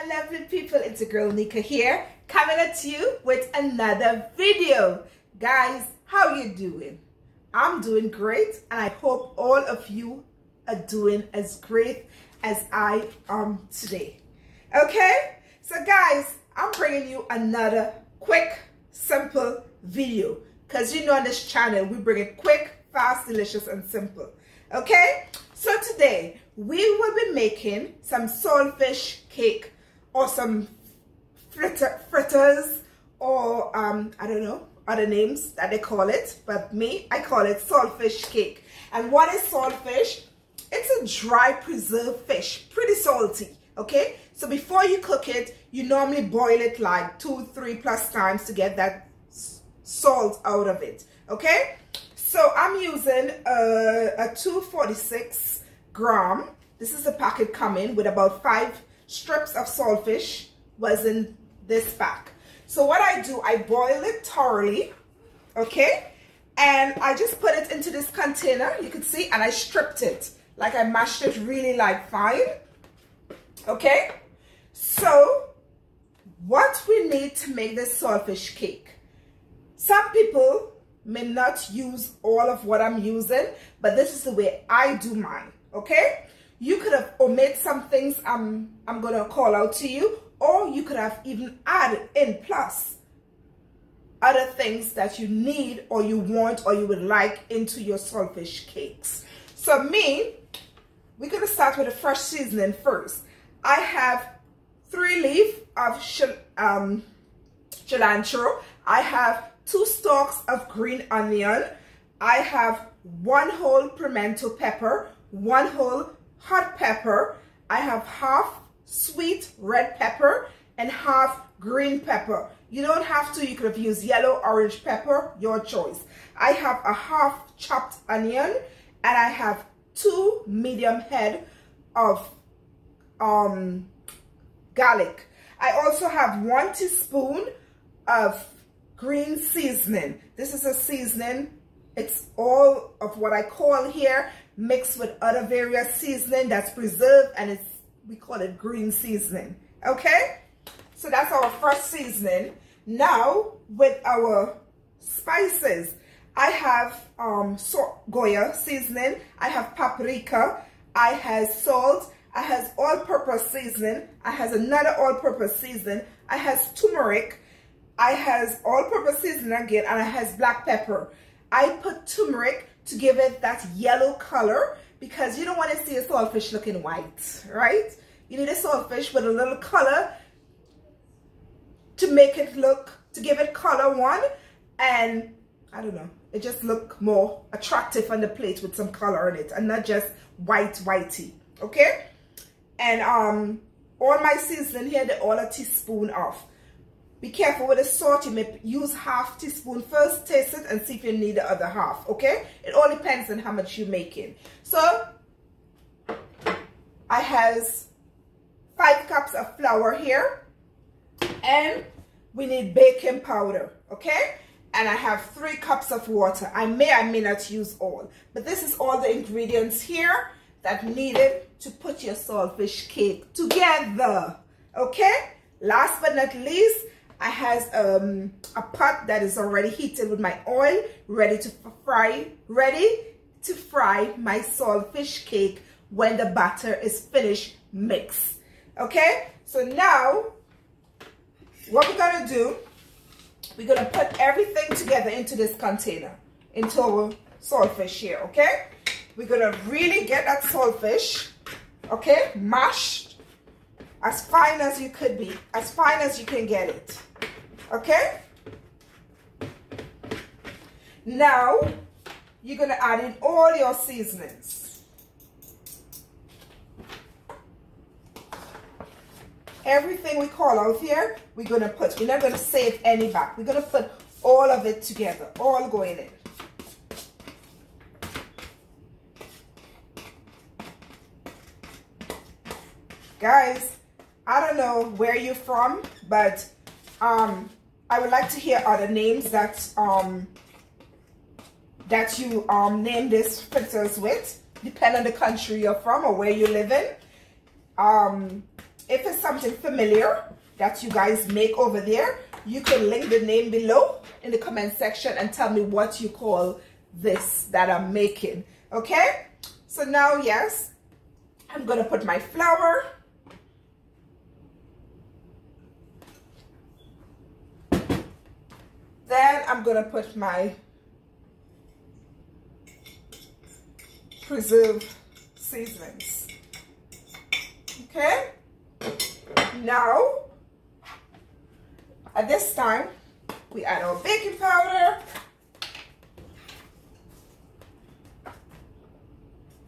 lovely people, it's your girl Nika here, coming at you with another video. Guys, how you doing? I'm doing great, and I hope all of you are doing as great as I am today. Okay, so guys, I'm bringing you another quick, simple video, because you know on this channel we bring it quick, fast, delicious, and simple. Okay, so today we will be making some saltfish cake, or some fritters, or I don't know other names that they call it, but I call it saltfish cake. And what is saltfish? It's a dry preserved fish, pretty salty. Okay, so before you cook it, you normally boil it like 2-3+ times to get that salt out of it. Okay, so I'm using a 246 gram. This is the packet coming with about 5 strips of saltfish was in this pack. So what I do, I boil it thoroughly, okay, and I just put it into this container, you can see, and I stripped it, like I mashed it really like fine. Okay, so what we need to make this saltfish cake, some people may not use all of what I'm using, but this is the way I do mine. Okay, you could have omitted some things I'm gonna call out to you, or you could have even added in plus other things that you need or you want or you would like into your saltfish cakes. So we're gonna start with a fresh seasoning first. I have 3 leaves of cilantro. I have 2 stalks of green onion. I have 1 whole pimento pepper, 1 whole hot pepper. I have half sweet red pepper and half green pepper. You don't have to, you could have used yellow, orange pepper, your choice. I have a half chopped onion, and I have 2 medium head of garlic. I also have 1 teaspoon of green seasoning. This is a seasoning. It's all of what I call here mixed with other various seasoning that's preserved, and we call it green seasoning. Okay, so that's our first seasoning. Now with our spices, I have Goya seasoning, I have paprika, I have salt, I have all-purpose seasoning, I have another all-purpose seasoning, I have turmeric, I have all-purpose seasoning again, and I have black pepper. I put turmeric to give it that yellow color, because you don't want to see a saltfish looking white, right? You need a saltfish with a little color to make it look, to give it color one, and I don't know, it just look more attractive on the plate with some color in it, and not just whitey. Okay, and all my seasoning here, they're all a teaspoon of. Be careful with the salt. You may use half teaspoon first, taste it, and see if you need the other half. Okay, it all depends on how much you're making. So I have 5 cups of flour here, and we need baking powder. Okay, and I have 3 cups of water. I may not use all, but this is all the ingredients here that needed to put your saltfish cake together. Okay, last but not least, I have a pot that is already heated with my oil, ready to fry my saltfish cake when the batter is finished mixed. Okay, so now what we're gonna do, we're gonna put everything together into this container, into our saltfish here. Okay, we're gonna really get that saltfish, okay, mashed as fine as you could be, as fine as you can get it. Okay, now you're gonna add in all your seasonings. Everything we call out here, we're gonna put. We're not gonna save any back. We're gonna put all of it together, all going in. Guys, I don't know where you're from, but I would like to hear other names that you name this fritters with, depending on the country you're from or where you live in. if it's something familiar that you guys make over there, you can link the name below in the comment section and tell me what you call this that I'm making. Okay, so now, yes, I'm gonna put my flour. Then I'm gonna put my preserved seasonings. Okay, now at this time we add our baking powder.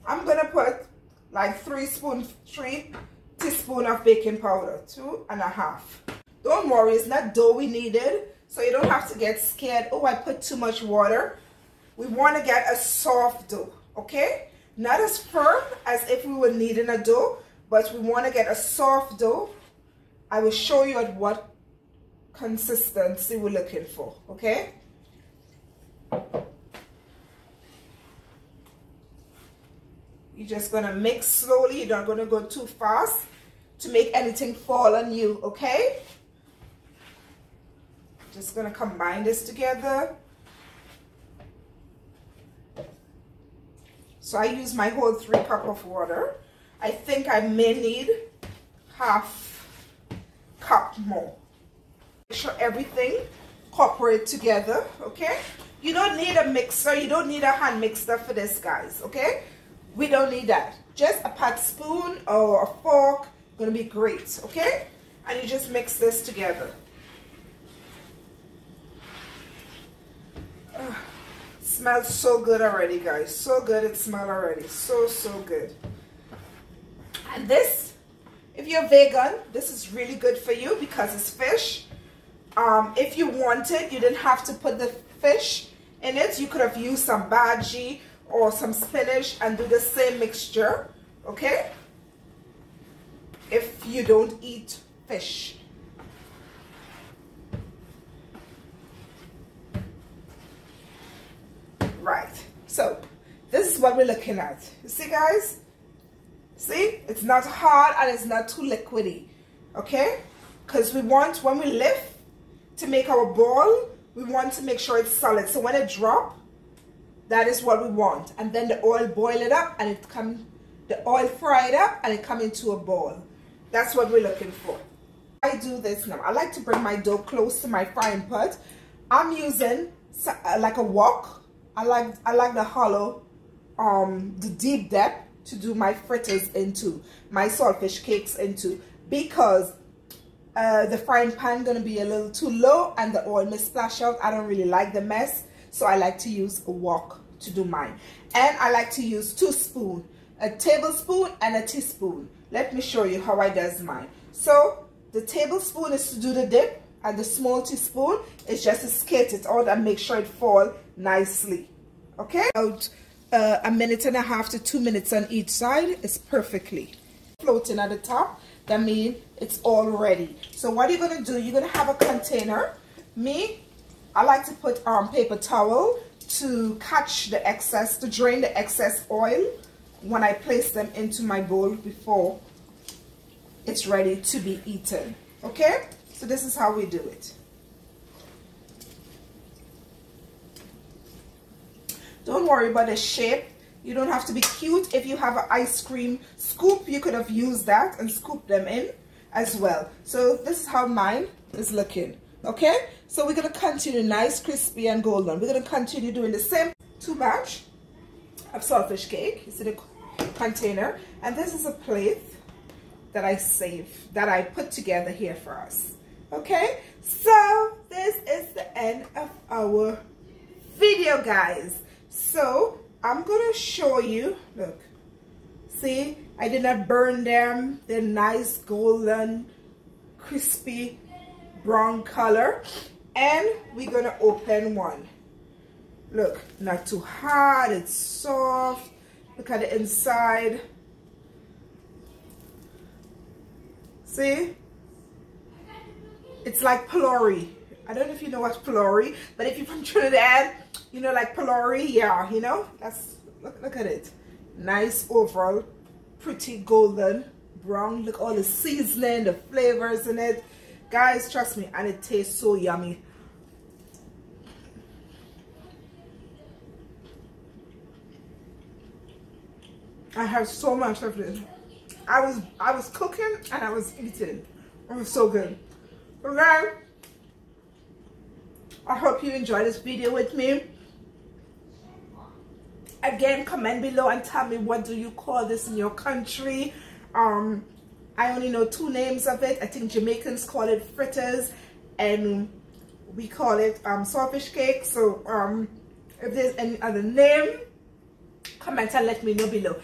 I'm gonna put like 3 teaspoons of baking powder, 2.5. Don't worry, it's not doughy needed, so you don't have to get scared. Oh, I put too much water. We want to get a soft dough, okay? Not as firm as if we were kneading a dough, but we want to get a soft dough. I will show you at what consistency we're looking for, okay? You're just gonna mix slowly. You're not gonna go too fast to make anything fall on you, okay? Just gonna combine this together. So I use my whole 3 cups of water. I think I may need half cup more. Make sure everything cooperate together, okay? You don't need a mixer. You don't need a hand mixer for this, guys, okay? We don't need that. Just a pat spoon or a fork, gonna be great, okay? And you just mix this together. Smells so good already, guys. So good it smells already. So good. And this, if you're vegan, this is really good for you because it's fish. If you wanted, you didn't have to put the fish in it. You could have used some bhaji or some spinach and do the same mixture, okay? If you don't eat fish. Right, so this is what we're looking at. You see, guys? See, it's not hard and it's not too liquidy, okay? Because we want, when we lift to make our ball, we want to make sure it's solid. So when it drops, that is what we want. And then the oil boil it up and it come, the oil fry it up and it come into a ball. That's what we're looking for. I do this now. I like to bring my dough close to my frying pot. I'm using like a wok. I like the hollow, the deep depth to do my fritters into, my saltfish cakes into, because the frying pan gonna be a little too low and the oil may splash out. I don't really like the mess, so I like to use a wok to do mine. And I like to use 2 spoons, a tablespoon and a teaspoon. Let me show you how I does mine. So the tablespoon is to do the dip, and the small teaspoon is just to skate it out and make sure it fall nicely, okay? About a minute and a half to 2 minutes on each side is perfectly floating at the top. That means it's all ready. So what you're gonna do, you're gonna have a container. I like to put paper towel to catch the excess, to drain the excess oil when I place them into my bowl before it's ready to be eaten, okay? So this is how we do it. Don't worry about the shape. You don't have to be cute. If you have an ice cream scoop, you could have used that and scoop them in as well. So this is how mine is looking, okay? So we're gonna continue nice, crispy and golden. We're gonna continue doing the same 2 batch of saltfish cake. You see the container, and this is a plate that I saved, that I put together here for us. Okay, so this is the end of our video, guys. So I'm gonna show you, look, see, I did not burn them. They're nice golden crispy brown color. And we're gonna open one. Look, not too hard, it's soft. Look at the inside. See, it's like pillory. I don't know if you know what pillory, but if you're from Trinidad, you know, like pillory, yeah, you know, that's, look at it. Nice overall, pretty golden brown. Look, all the seasoning, the flavors in it. Guys, trust me, and it tastes so yummy. I have so much of this. I was cooking and I was eating. It was so good. Okay, I hope you enjoyed this video with me. Again, comment below and tell me, what do you call this in your country? I only know 2 names of it. I think Jamaicans call it fritters and we call it saltfish cake. So if there's any other name, comment and let me know below.